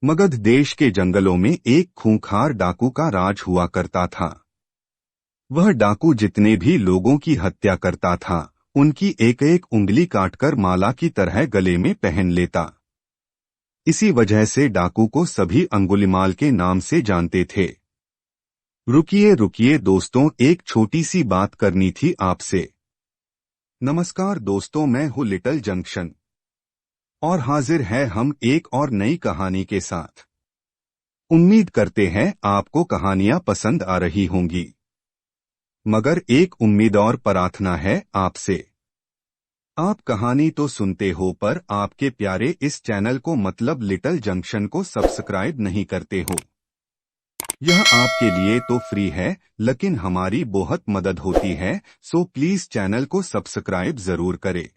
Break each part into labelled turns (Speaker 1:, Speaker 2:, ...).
Speaker 1: मगध देश के जंगलों में एक खूंखार डाकू का राज हुआ करता था। वह डाकू जितने भी लोगों की हत्या करता था, उनकी एक एक उंगली काटकर माला की तरह गले में पहन लेता। इसी वजह से डाकू को सभी अंगुलिमाल के नाम से जानते थे। रुकिए रुकिए दोस्तों, एक छोटी सी बात करनी थी आपसे। नमस्कार दोस्तों, मैं हूँ लिटिल जंक्शन और हाजिर है हम एक और नई कहानी के साथ। उम्मीद करते हैं आपको कहानियां पसंद आ रही होंगी, मगर एक उम्मीद और प्रार्थना है आपसे। आप कहानी तो सुनते हो पर आपके प्यारे इस चैनल को मतलब लिटिल जंक्शन को सब्सक्राइब नहीं करते हो। यह आपके लिए तो फ्री है, लेकिन हमारी बहुत मदद होती है, सो प्लीज चैनल को सब्सक्राइब जरूर करें।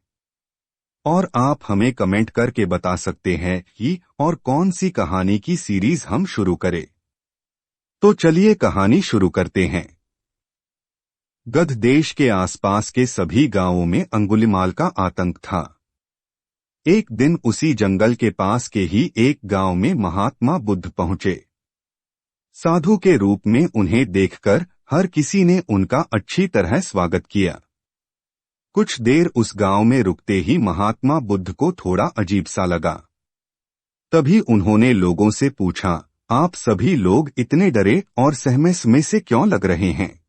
Speaker 1: और आप हमें कमेंट करके बता सकते हैं कि और कौन सी कहानी की सीरीज हम शुरू करें। तो चलिए कहानी शुरू करते हैं। गध देश के आसपास के सभी गांवों में अंगुलिमाल का आतंक था। एक दिन उसी जंगल के पास के ही एक गांव में महात्मा बुद्ध पहुंचे। साधु के रूप में उन्हें देखकर हर किसी ने उनका अच्छी तरह स्वागत किया। कुछ देर उस गांव में रुकते ही महात्मा बुद्ध को थोड़ा अजीब सा लगा। तभी उन्होंने लोगों से पूछा, आप सभी लोग इतने डरे और सहमे से क्यों लग रहे हैं?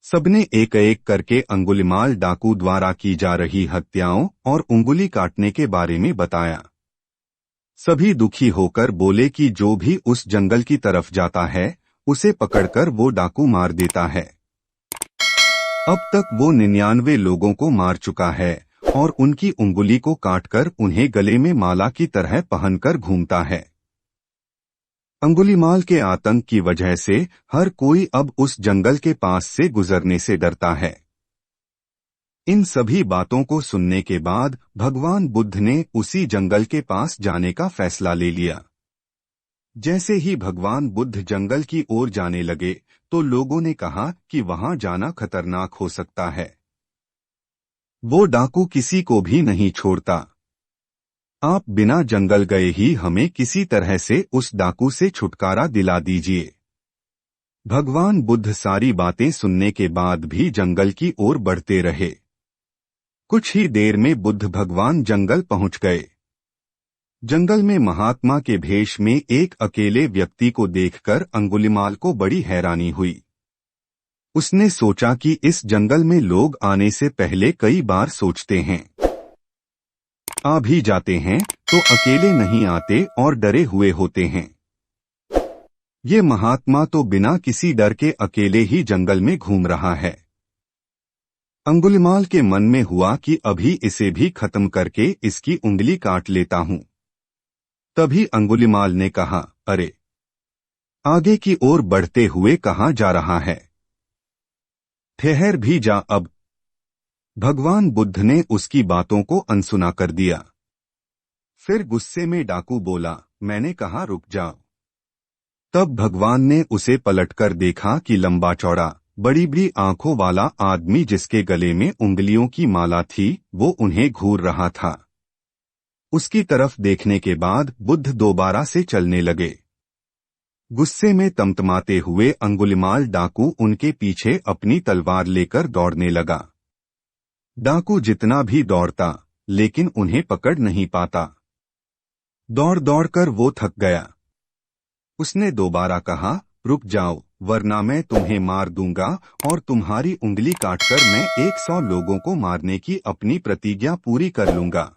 Speaker 1: सबने एक एक करके अंगुलिमाल डाकू द्वारा की जा रही हत्याओं और उंगली काटने के बारे में बताया। सभी दुखी होकर बोले कि जो भी उस जंगल की तरफ जाता है, उसे पकड़कर वो डाकू मार देता है। अब तक वो 99 लोगों को मार चुका है और उनकी उंगली को काटकर उन्हें गले में माला की तरह पहनकर घूमता है। अंगुलिमाल के आतंक की वजह से हर कोई अब उस जंगल के पास से गुजरने से डरता है। इन सभी बातों को सुनने के बाद भगवान बुद्ध ने उसी जंगल के पास जाने का फैसला ले लिया। जैसे ही भगवान बुद्ध जंगल की ओर जाने लगे तो लोगों ने कहा कि वहां जाना खतरनाक हो सकता है। वो डाकू किसी को भी नहीं छोड़ता। आप बिना जंगल गए ही हमें किसी तरह से उस डाकू से छुटकारा दिला दीजिए। भगवान बुद्ध सारी बातें सुनने के बाद भी जंगल की ओर बढ़ते रहे। कुछ ही देर में बुद्ध भगवान जंगल पहुंच गए। जंगल में महात्मा के भेष में एक अकेले व्यक्ति को देखकर अंगुलिमाल को बड़ी हैरानी हुई। उसने सोचा कि इस जंगल में लोग आने से पहले कई बार सोचते हैं, आ भी जाते हैं तो अकेले नहीं आते और डरे हुए होते हैं। ये महात्मा तो बिना किसी डर के अकेले ही जंगल में घूम रहा है। अंगुलिमाल के मन में हुआ कि अभी इसे भी खत्म करके इसकी उंगली काट लेता हूं। तभी अंगुलिमाल ने कहा, अरे, आगे की ओर बढ़ते हुए कहां जा रहा है? ठहर भी जा अब। भगवान बुद्ध ने उसकी बातों को अनसुना कर दिया। फिर गुस्से में डाकू बोला, मैंने कहा रुक जाओ। तब भगवान ने उसे पलटकर देखा कि लंबा चौड़ा बड़ी बड़ी आंखों वाला आदमी जिसके गले में उंगलियों की माला थी, वो उन्हें घूर रहा था। उसकी तरफ देखने के बाद बुद्ध दोबारा से चलने लगे। गुस्से में तमतमाते हुए अंगुलिमाल डाकू उनके पीछे अपनी तलवार लेकर दौड़ने लगा। डाकू जितना भी दौड़ता, लेकिन उन्हें पकड़ नहीं पाता। दौड़ दौड़कर वो थक गया। उसने दोबारा कहा, रुक जाओ, वरना मैं तुम्हें मार दूंगा और तुम्हारी उंगली काटकर मैं 100 लोगों को मारने की अपनी प्रतिज्ञा पूरी कर लूंगा।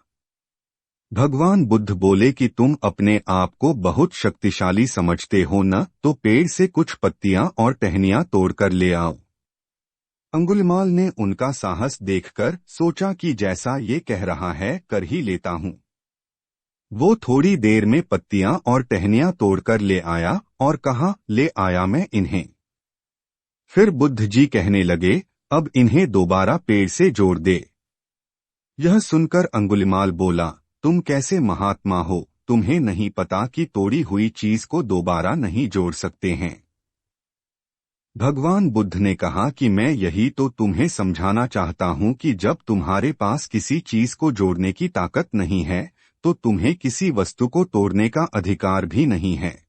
Speaker 1: भगवान बुद्ध बोले कि तुम अपने आप को बहुत शक्तिशाली समझते हो न, तो पेड़ से कुछ पत्तियां और टहनियां तोड़कर ले आओ। अंगुलिमाल ने उनका साहस देखकर सोचा कि जैसा ये कह रहा है कर ही लेता हूं। वो थोड़ी देर में पत्तियां और टहनियां तोड़कर ले आया और कहा, ले आया मैं इन्हें। फिर बुद्ध जी कहने लगे, अब इन्हें दोबारा पेड़ से जोड़ दे। यह सुनकर अंगुलिमाल बोला, तुम कैसे महात्मा हो, तुम्हें नहीं पता कि तोड़ी हुई चीज को दोबारा नहीं जोड़ सकते हैं। भगवान बुद्ध ने कहा कि मैं यही तो तुम्हें समझाना चाहता हूं कि जब तुम्हारे पास किसी चीज को जोड़ने की ताकत नहीं है, तो तुम्हें किसी वस्तु को तोड़ने का अधिकार भी नहीं है।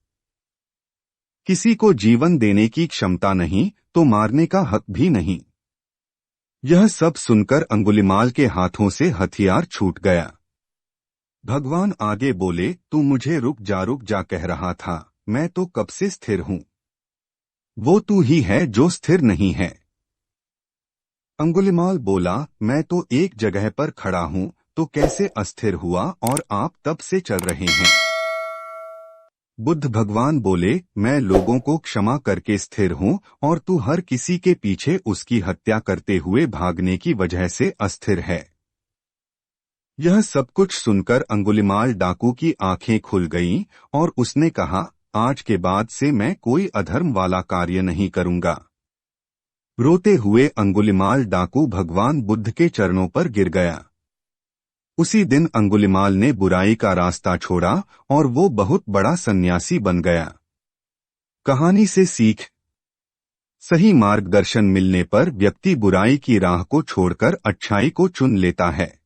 Speaker 1: किसी को जीवन देने की क्षमता नहीं तो मारने का हक भी नहीं। यह सब सुनकर अंगुलिमाल के हाथों से हथियार छूट गया। भगवान आगे बोले, तू मुझे रुक जा कह रहा था, मैं तो कब से स्थिर हूं। वो तू ही है जो स्थिर नहीं है। अंगुलिमाल बोला, मैं तो एक जगह पर खड़ा हूं, तो कैसे अस्थिर हुआ और आप तब से चल रहे हैं। बुद्ध भगवान बोले, मैं लोगों को क्षमा करके स्थिर हूं और तू हर किसी के पीछे उसकी हत्या करते हुए भागने की वजह से अस्थिर है। यह सब कुछ सुनकर अंगुलिमाल डाकू की आंखें खुल गईं और उसने कहा, आज के बाद से मैं कोई अधर्म वाला कार्य नहीं करूंगा। रोते हुए अंगुलिमाल डाकू भगवान बुद्ध के चरणों पर गिर गया। उसी दिन अंगुलिमाल ने बुराई का रास्ता छोड़ा और वो बहुत बड़ा सन्यासी बन गया। कहानी से सीख। सही मार्गदर्शन मिलने पर व्यक्ति बुराई की राह को छोड़कर अच्छाई को चुन लेता है।